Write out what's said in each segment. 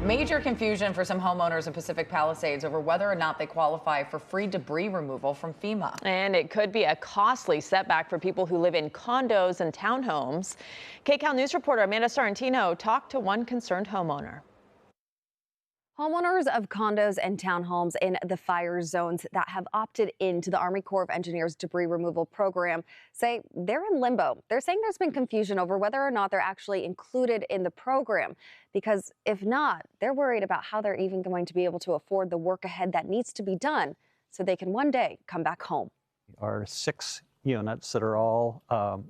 Major confusion for some homeowners in Pacific Palisades over whether or not they qualify for free debris removal from FEMA. And it could be a costly setback for people who live in condos and townhomes. KCAL News reporter Amanda Sorrentino talked to one concerned homeowner. Homeowners of condos and townhomes in the fire zones that have opted into the Army Corps of Engineers debris removal program say they're in limbo. They're saying there's been confusion over whether or not they're actually included in the program, because if not, they're worried about how they're even going to be able to afford the work ahead that needs to be done so they can one day come back home. Our 6 units that are all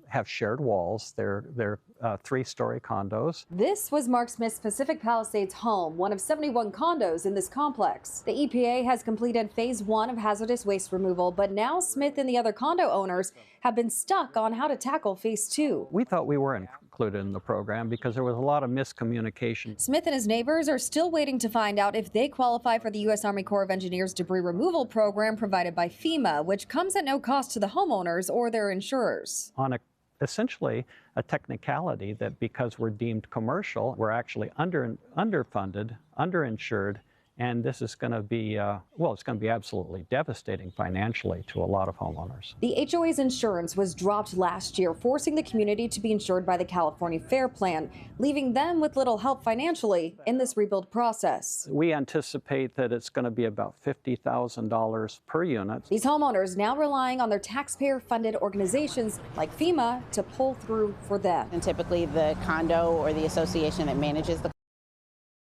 have shared walls. They're 3-story condos. This was Mark Smith's Pacific Palisades home, one of 71 condos in this complex. The EPA has completed phase 1 of hazardous waste removal, but now Smith and the other condo owners have been stuck on how to tackle phase 2. We thought we were included in the program because there was a lot of miscommunication. Smith and his neighbors are still waiting to find out if they qualify for the U.S. Army Corps of Engineers debris removal program provided by FEMA, which comes at no cost to the homeowners or their insurers. On essentially a technicality that because we're deemed commercial, we're actually underfunded, underinsured, and this is going to be, it's going to be absolutely devastating financially to a lot of homeowners. The HOA's insurance was dropped last year, forcing the community to be insured by the California Fair Plan, leaving them with little help financially in this rebuild process. We anticipate that it's going to be about $50,000 per unit. These homeowners now relying on their taxpayer-funded organizations like FEMA to pull through for them. And typically the condo or the association that manages the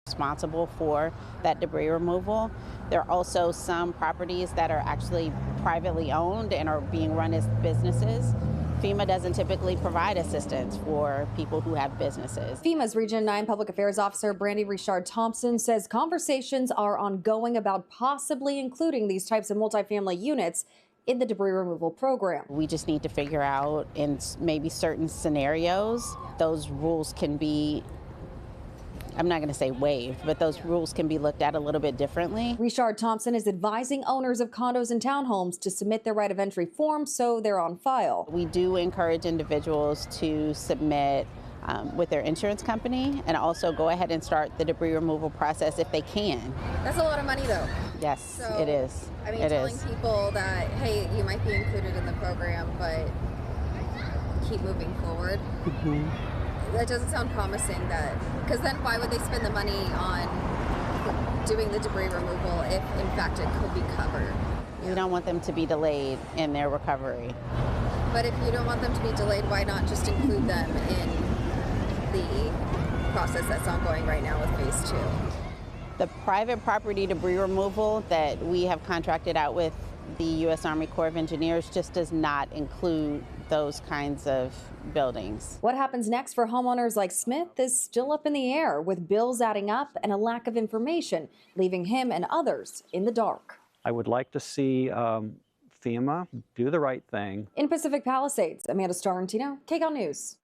responsible for that debris removal. There are also some properties that are actually privately owned and are being run as businesses. FEMA doesn't typically provide assistance for people who have businesses. FEMA's Region 9 Public Affairs Officer Brandy Richard Thompson says conversations are ongoing about possibly including these types of multifamily units in the debris removal program. We just need to figure out in maybe certain scenarios, those rules can be, I'm not going to say waived, but those rules can be looked at a little bit differently. Richard Thompson is advising owners of condos and townhomes to submit their right of entry forms so they're on file. We do encourage individuals to submit with their insurance company and also go ahead and start the debris removal process if they can. That's a lot of money though. Yes, so, it is. I mean, telling people that, hey, you might be included in the program, but keep moving forward. That doesn't sound promising, because then why would they spend the money on doing the debris removal if in fact it could be covered? We don't want them to be delayed in their recovery. But if you don't want them to be delayed, why not just include them in the process that's ongoing right now with phase 2? The private property debris removal that we have contracted out with the U.S. Army Corps of Engineers just does not include those kinds of buildings. What happens next for homeowners like Smith is still up in the air, with bills adding up and a lack of information, leaving him and others in the dark. I would like to see FEMA do the right thing. In Pacific Palisades, Amanda Sorrentino, KCAL News.